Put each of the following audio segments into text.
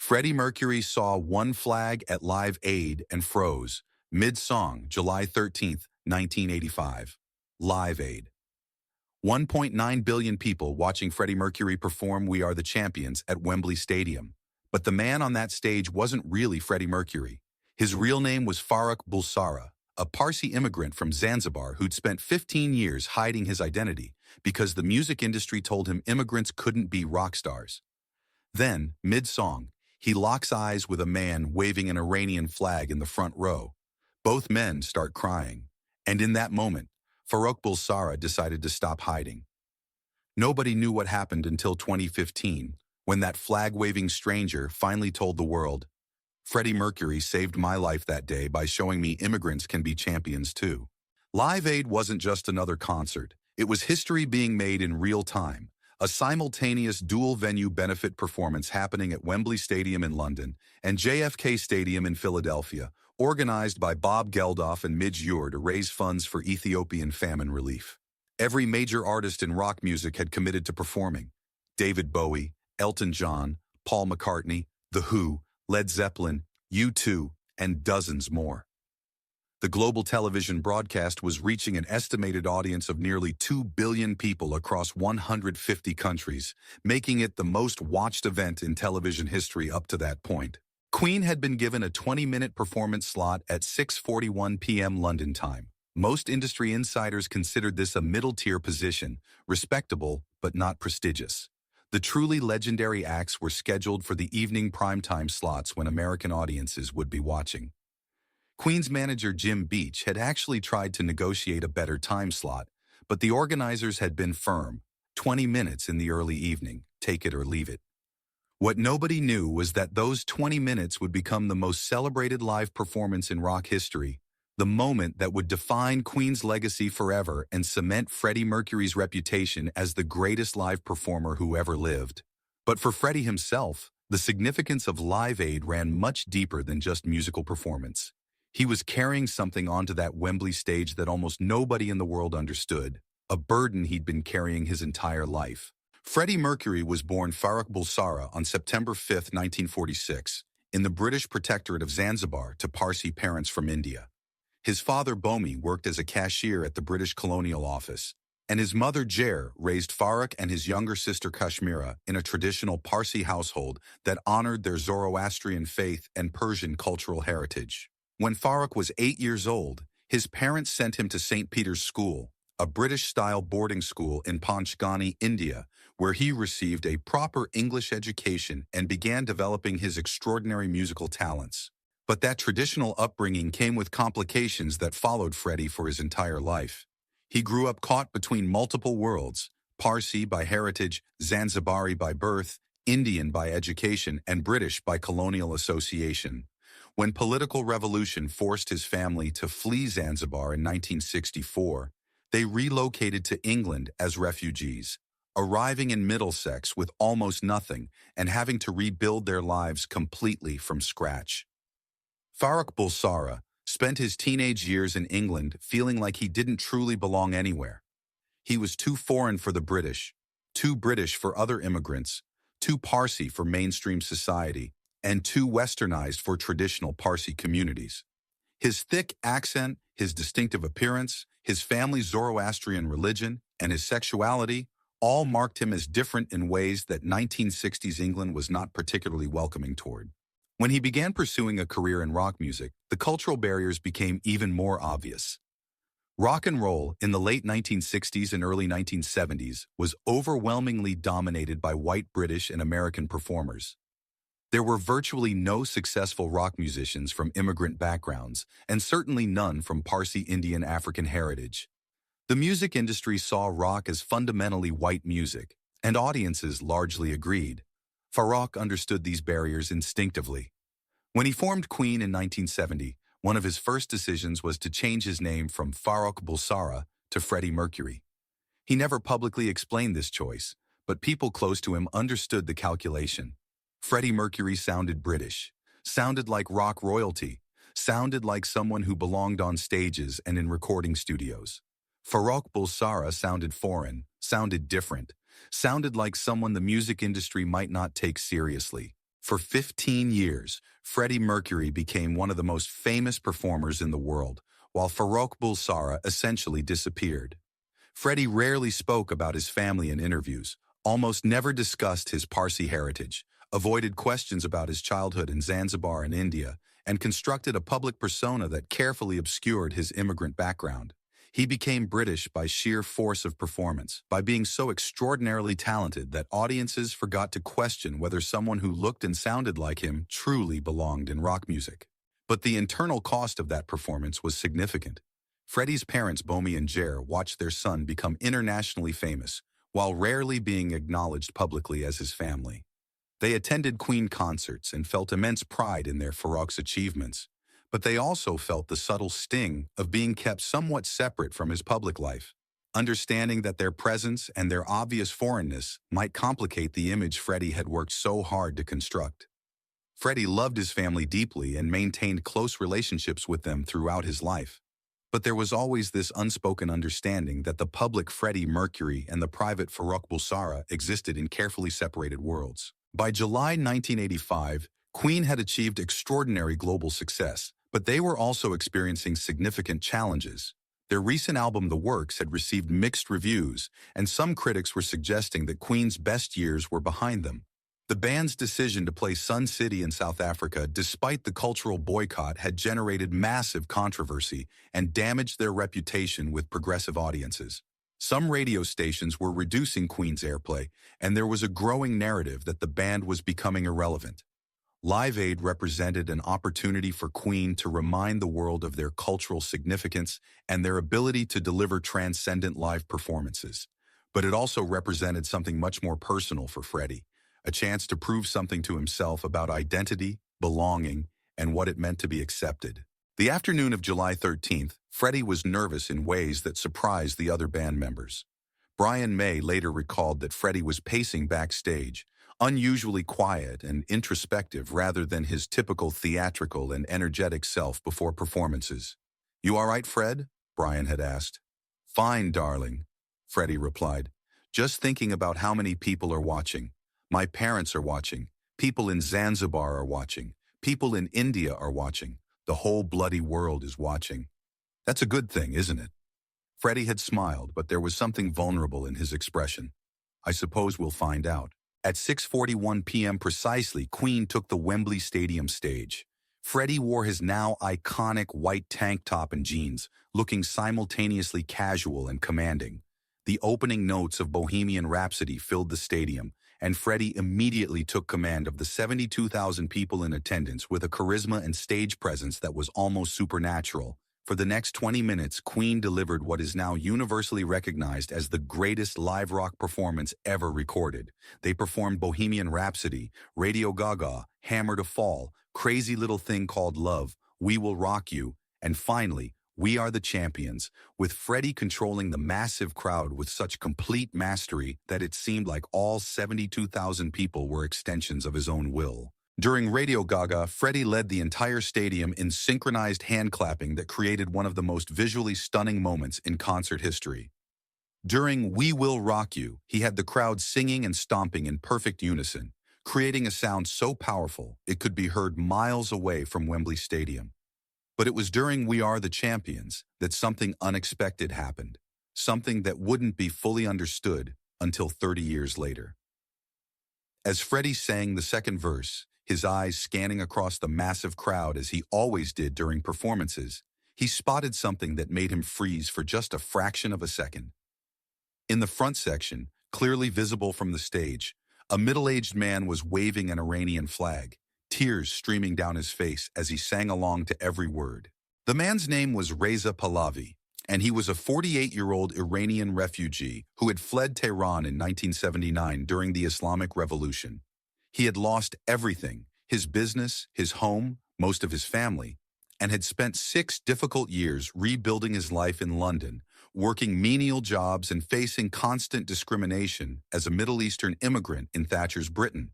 Freddie Mercury saw one flag at Live Aid and froze, mid-song, July 13th, 1985. Live Aid. 1.9 billion people watching Freddie Mercury perform We Are the Champions at Wembley Stadium. But the man on that stage wasn't really Freddie Mercury. His real name was Farrokh Bulsara, a Parsi immigrant from Zanzibar who'd spent 15 years hiding his identity because the music industry told him immigrants couldn't be rock stars. Then, mid-song, he locks eyes with a man waving an Iranian flag in the front row. Both men start crying. And in that moment, Farouk Bulsara decided to stop hiding. Nobody knew what happened until 2015, when that flag-waving stranger finally told the world, "Freddie Mercury saved my life that day by showing me immigrants can be champions too." Live Aid wasn't just another concert. It was history being made in real time. A simultaneous dual-venue benefit performance happening at Wembley Stadium in London and JFK Stadium in Philadelphia, organized by Bob Geldof and Midge Ure to raise funds for Ethiopian famine relief. Every major artist in rock music had committed to performing. David Bowie, Elton John, Paul McCartney, The Who, Led Zeppelin, U2, and dozens more. The global television broadcast was reaching an estimated audience of nearly 2 billion people across 150 countries, making it the most watched event in television history up to that point. Queen had been given a 20-minute performance slot at 6:41 p.m. London time. Most industry insiders considered this a middle-tier position, respectable but not prestigious. The truly legendary acts were scheduled for the evening primetime slots when American audiences would be watching. Queen's manager Jim Beach had actually tried to negotiate a better time slot, but the organizers had been firm. 20 minutes in the early evening, take it or leave it. What nobody knew was that those 20 minutes would become the most celebrated live performance in rock history, the moment that would define Queen's legacy forever and cement Freddie Mercury's reputation as the greatest live performer who ever lived. But for Freddie himself, the significance of Live Aid ran much deeper than just musical performance. He was carrying something onto that Wembley stage that almost nobody in the world understood, a burden he'd been carrying his entire life. Freddie Mercury was born Farrokh Bulsara on September 5, 1946, in the British Protectorate of Zanzibar to Parsi parents from India. His father Bomi worked as a cashier at the British Colonial Office, and his mother Jair raised Farrokh and his younger sister Kashmira in a traditional Parsi household that honored their Zoroastrian faith and Persian cultural heritage. When Farrokh was 8 years old, his parents sent him to St. Peter's School, a British-style boarding school in Panchgani, India, where he received a proper English education and began developing his extraordinary musical talents. But that traditional upbringing came with complications that followed Freddie for his entire life. He grew up caught between multiple worlds, Parsi by heritage, Zanzibari by birth, Indian by education, and British by colonial association. When political revolution forced his family to flee Zanzibar in 1964, they relocated to England as refugees, arriving in Middlesex with almost nothing and having to rebuild their lives completely from scratch. Farrokh Bulsara spent his teenage years in England feeling like he didn't truly belong anywhere. He was too foreign for the British, too British for other immigrants, too Parsi for mainstream society, and too westernized for traditional Parsi communities. His thick accent, his distinctive appearance, his family's Zoroastrian religion, and his sexuality all marked him as different in ways that 1960s England was not particularly welcoming toward. When he began pursuing a career in rock music, the cultural barriers became even more obvious. Rock and roll in the late 1960s and early 1970s was overwhelmingly dominated by white British and American performers. There were virtually no successful rock musicians from immigrant backgrounds, and certainly none from Parsi Indian African heritage. The music industry saw rock as fundamentally white music, and audiences largely agreed. Farrokh understood these barriers instinctively. When he formed Queen in 1970, one of his first decisions was to change his name from Farrokh Bulsara to Freddie Mercury. He never publicly explained this choice, but people close to him understood the calculation. Freddie Mercury sounded British, sounded like rock royalty, sounded like someone who belonged on stages and in recording studios. Farrokh Bulsara sounded foreign, sounded different, sounded like someone the music industry might not take seriously. For 15 years, Freddie Mercury became one of the most famous performers in the world, while Farrokh Bulsara essentially disappeared. Freddie rarely spoke about his family in interviews, almost never discussed his Parsi heritage, avoided questions about his childhood in Zanzibar and India, and constructed a public persona that carefully obscured his immigrant background. He became British by sheer force of performance, by being so extraordinarily talented that audiences forgot to question whether someone who looked and sounded like him truly belonged in rock music. But the internal cost of that performance was significant. Freddie's parents, Bomi and Jer, watched their son become internationally famous, while rarely being acknowledged publicly as his family. They attended Queen concerts and felt immense pride in their Farokh's achievements, but they also felt the subtle sting of being kept somewhat separate from his public life, understanding that their presence and their obvious foreignness might complicate the image Freddie had worked so hard to construct. Freddie loved his family deeply and maintained close relationships with them throughout his life. But there was always this unspoken understanding that the public Freddie Mercury and the private Farrokh Bulsara existed in carefully separated worlds. By July 1985, Queen had achieved extraordinary global success, but they were also experiencing significant challenges. Their recent album The Works had received mixed reviews, and some critics were suggesting that Queen's best years were behind them. The band's decision to play Sun City in South Africa, despite the cultural boycott, had generated massive controversy and damaged their reputation with progressive audiences. Some radio stations were reducing Queen's airplay, and there was a growing narrative that the band was becoming irrelevant. Live Aid represented an opportunity for Queen to remind the world of their cultural significance and their ability to deliver transcendent live performances. But it also represented something much more personal for Freddie, a chance to prove something to himself about identity, belonging, and what it meant to be accepted. The afternoon of July 13th, Freddie was nervous in ways that surprised the other band members. Brian May later recalled that Freddie was pacing backstage, unusually quiet and introspective rather than his typical theatrical and energetic self before performances. "You all right, Fred?" Brian had asked. "Fine, darling," Freddie replied. "Just thinking about how many people are watching. My parents are watching. People in Zanzibar are watching. People in India are watching. The whole bloody world is watching. That's a good thing, isn't it?" Freddie had smiled, but there was something vulnerable in his expression. "I suppose we'll find out." At 6:41 p.m. precisely, Queen took the Wembley Stadium stage. Freddie wore his now iconic white tank top and jeans, looking simultaneously casual and commanding. The opening notes of Bohemian Rhapsody filled the stadium, and Freddie immediately took command of the 72,000 people in attendance with a charisma and stage presence that was almost supernatural. For the next 20 minutes, Queen delivered what is now universally recognized as the greatest live rock performance ever recorded. They performed Bohemian Rhapsody, Radio Gaga, Hammer to Fall, Crazy Little Thing Called Love, We Will Rock You, and finally, We Are the Champions, with Freddie controlling the massive crowd with such complete mastery that it seemed like all 72,000 people were extensions of his own will. During Radio Gaga, Freddie led the entire stadium in synchronized hand clapping that created one of the most visually stunning moments in concert history. During We Will Rock You, he had the crowd singing and stomping in perfect unison, creating a sound so powerful it could be heard miles away from Wembley Stadium. But it was during We Are the Champions that something unexpected happened, something that wouldn't be fully understood until 30 years later. As Freddie sang the second verse, his eyes scanning across the massive crowd as he always did during performances, he spotted something that made him freeze for just a fraction of a second. In the front section, clearly visible from the stage, a middle-aged man was waving an Iranian flag, tears streaming down his face as he sang along to every word. The man's name was Reza Pahlavi, and he was a 48-year-old Iranian refugee who had fled Tehran in 1979 during the Islamic Revolution. He had lost everything, his business, his home, most of his family, and had spent 6 difficult years rebuilding his life in London, working menial jobs and facing constant discrimination as a Middle Eastern immigrant in Thatcher's Britain.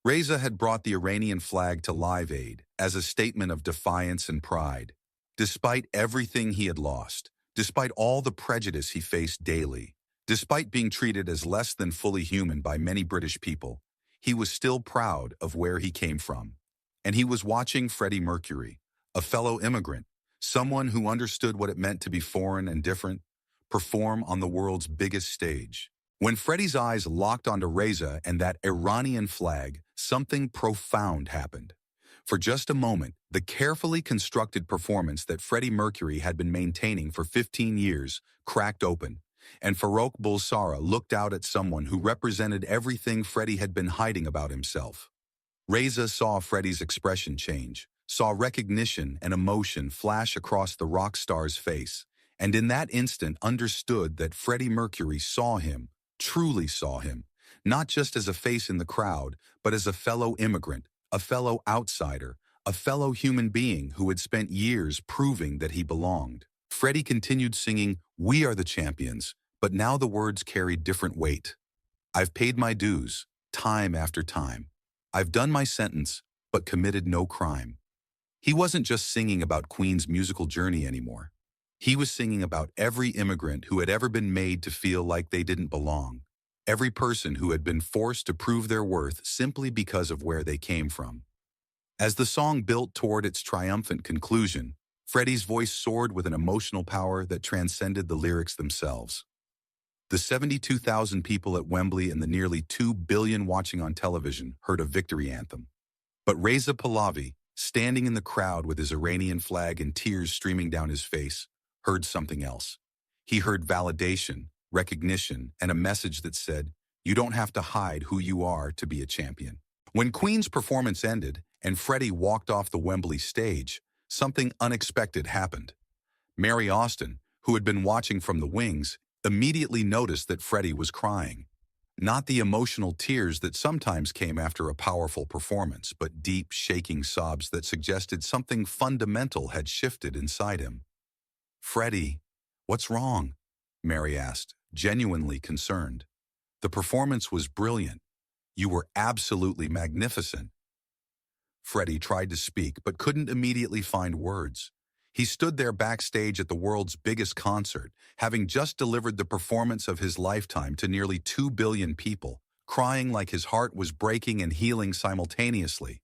Reza had brought the Iranian flag to Live Aid as a statement of defiance and pride. Despite everything he had lost, despite all the prejudice he faced daily, despite being treated as less than fully human by many British people, he was still proud of where he came from. And he was watching Freddie Mercury, a fellow immigrant, someone who understood what it meant to be foreign and different, perform on the world's biggest stage. When Freddie's eyes locked onto Reza and that Iranian flag, something profound happened. For just a moment, the carefully constructed performance that Freddie Mercury had been maintaining for 15 years cracked open, and Farouk Bulsara looked out at someone who represented everything Freddie had been hiding about himself. Reza saw Freddie's expression change, saw recognition and emotion flash across the rock star's face, and in that instant understood that Freddie Mercury saw him, truly saw him, not just as a face in the crowd, but as a fellow immigrant, a fellow outsider, a fellow human being who had spent years proving that he belonged. Freddie continued singing, "We are the champions," but now the words carried different weight. "I've paid my dues, time after time. I've done my sentence, but committed no crime." He wasn't just singing about Queen's musical journey anymore. He was singing about every immigrant who had ever been made to feel like they didn't belong. Every person who had been forced to prove their worth simply because of where they came from. As the song built toward its triumphant conclusion, Freddie's voice soared with an emotional power that transcended the lyrics themselves. The 72,000 people at Wembley and the nearly 2 billion watching on television heard a victory anthem. But Reza Pahlavi, standing in the crowd with his Iranian flag and tears streaming down his face, heard something else. He heard validation, recognition, and a message that said, "You don't have to hide who you are to be a champion." When Queen's performance ended and Freddie walked off the Wembley stage, something unexpected happened. Mary Austin, who had been watching from the wings, immediately noticed that Freddie was crying. Not the emotional tears that sometimes came after a powerful performance, but deep, shaking sobs that suggested something fundamental had shifted inside him. "Freddie, what's wrong?" Mary asked, genuinely concerned. "The performance was brilliant. You were absolutely magnificent." Freddie tried to speak, but couldn't immediately find words. He stood there backstage at the world's biggest concert, having just delivered the performance of his lifetime to nearly 2 billion people, crying like his heart was breaking and healing simultaneously.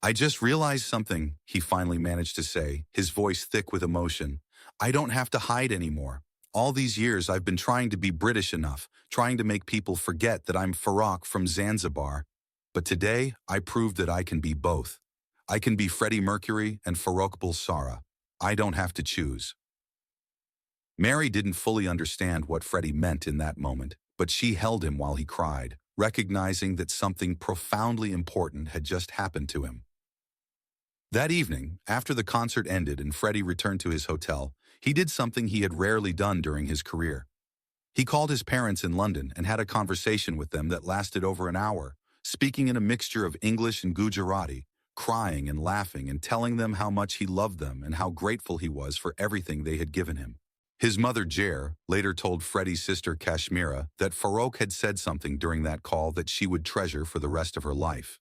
"I just realized something," he finally managed to say, his voice thick with emotion. "I don't have to hide anymore. All these years I've been trying to be British enough, trying to make people forget that I'm Farrokh from Zanzibar. But today, I proved that I can be both. I can be Freddie Mercury and Farrokh Bulsara. I don't have to choose." Mary didn't fully understand what Freddie meant in that moment, but she held him while he cried, recognizing that something profoundly important had just happened to him. That evening, after the concert ended and Freddie returned to his hotel, he did something he had rarely done during his career. He called his parents in London and had a conversation with them that lasted over an hour, speaking in a mixture of English and Gujarati, crying and laughing and telling them how much he loved them and how grateful he was for everything they had given him. His mother, Jer, later told Freddie's sister, Kashmira, that Farrokh had said something during that call that she would treasure for the rest of her life.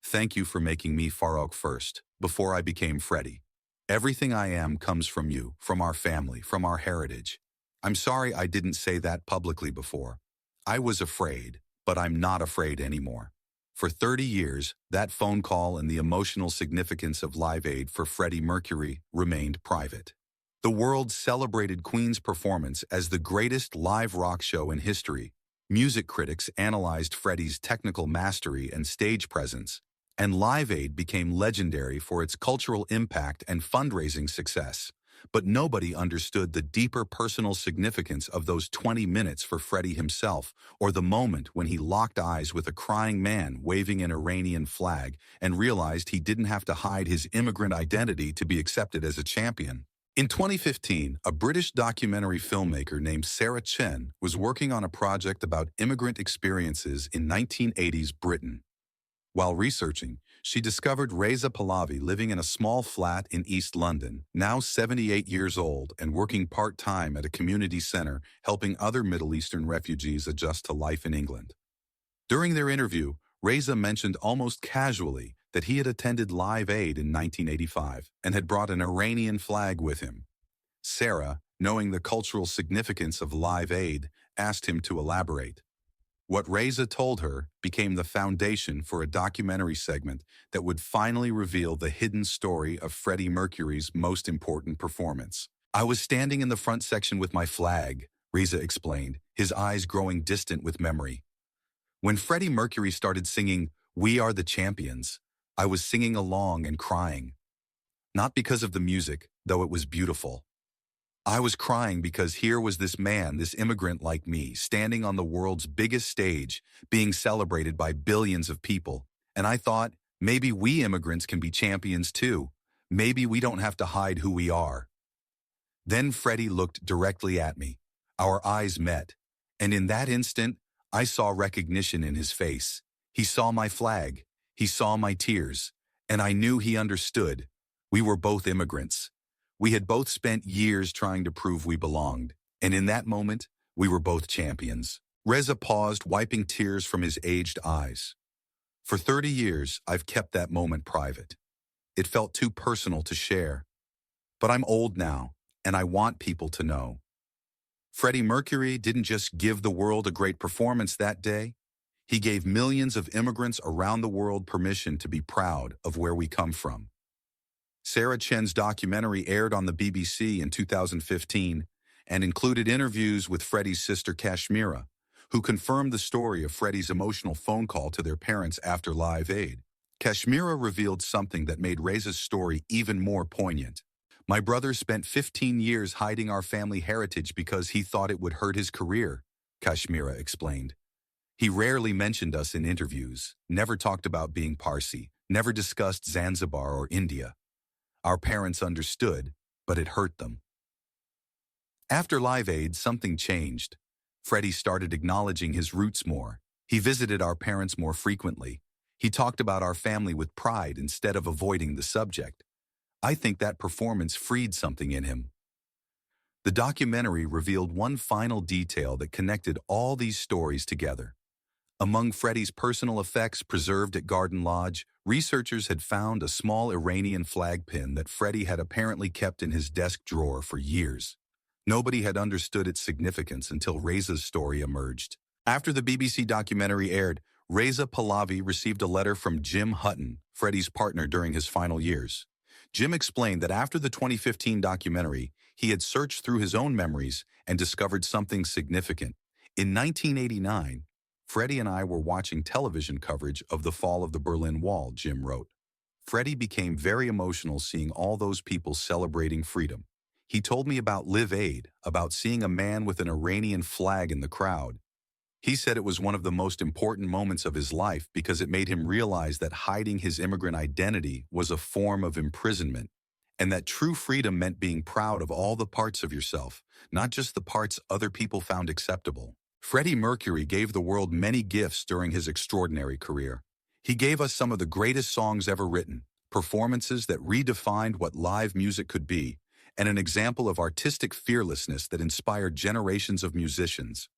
"Thank you for making me Farrokh first, before I became Freddie. Everything I am comes from you, from our family, from our heritage. I'm sorry I didn't say that publicly before. I was afraid, but I'm not afraid anymore." For 30 years, that phone call and the emotional significance of Live Aid for Freddie Mercury remained private. The world celebrated Queen's performance as the greatest live rock show in history. Music critics analyzed Freddie's technical mastery and stage presence, and Live Aid became legendary for its cultural impact and fundraising success. But nobody understood the deeper personal significance of those 20 minutes for Freddie himself, or the moment when he locked eyes with a crying man waving an Iranian flag and realized he didn't have to hide his immigrant identity to be accepted as a champion. In 2015, a British documentary filmmaker named Sarah Chen was working on a project about immigrant experiences in 1980s Britain. While researching, she discovered Reza Pahlavi living in a small flat in East London, now 78 years old and working part-time at a community center helping other Middle Eastern refugees adjust to life in England. During their interview, Reza mentioned almost casually that he had attended Live Aid in 1985 and had brought an Iranian flag with him. Sarah, knowing the cultural significance of Live Aid, asked him to elaborate. What Reza told her became the foundation for a documentary segment that would finally reveal the hidden story of Freddie Mercury's most important performance. I was standing in the front section with my flag, Reza explained, his eyes growing distant with memory. When Freddie Mercury started singing, "We Are the Champions," I was singing along and crying. Not because of the music, though it was beautiful. I was crying because here was this man, this immigrant like me, standing on the world's biggest stage, being celebrated by billions of people. And I thought, maybe we immigrants can be champions too. Maybe we don't have to hide who we are. Then Freddie looked directly at me. Our eyes met. And in that instant, I saw recognition in his face. He saw my flag. He saw my tears. And I knew he understood. We were both immigrants. We had both spent years trying to prove we belonged, and in that moment, we were both champions. Reza paused, wiping tears from his aged eyes. For 30 years, I've kept that moment private. It felt too personal to share. But I'm old now, and I want people to know. Freddie Mercury didn't just give the world a great performance that day. He gave millions of immigrants around the world permission to be proud of where we come from. Sarah Chen's documentary aired on the BBC in 2015 and included interviews with Freddie's sister Kashmira, who confirmed the story of Freddie's emotional phone call to their parents after Live Aid. Kashmira revealed something that made Reza's story even more poignant. "My brother spent 15 years hiding our family heritage because he thought it would hurt his career," Kashmira explained. "He rarely mentioned us in interviews, never talked about being Parsi, never discussed Zanzibar or India. Our parents understood, but it hurt them." After Live Aid, something changed. Freddie started acknowledging his roots more. He visited our parents more frequently. He talked about our family with pride instead of avoiding the subject. I think that performance freed something in him. The documentary revealed one final detail that connected all these stories together. Among Freddie's personal effects preserved at Garden Lodge, researchers had found a small Iranian flag pin that Freddie had apparently kept in his desk drawer for years. Nobody had understood its significance until Reza's story emerged. After the BBC documentary aired, Reza Pahlavi received a letter from Jim Hutton, Freddie's partner during his final years. Jim explained that after the 2015 documentary, he had searched through his own memories and discovered something significant. In 1989, Freddie and I were watching television coverage of the fall of the Berlin Wall, Jim wrote. Freddie became very emotional seeing all those people celebrating freedom. He told me about Live Aid, about seeing a man with an Iranian flag in the crowd. He said it was one of the most important moments of his life because it made him realize that hiding his immigrant identity was a form of imprisonment, and that true freedom meant being proud of all the parts of yourself, not just the parts other people found acceptable. Freddie Mercury gave the world many gifts during his extraordinary career. He gave us some of the greatest songs ever written, performances that redefined what live music could be, and an example of artistic fearlessness that inspired generations of musicians.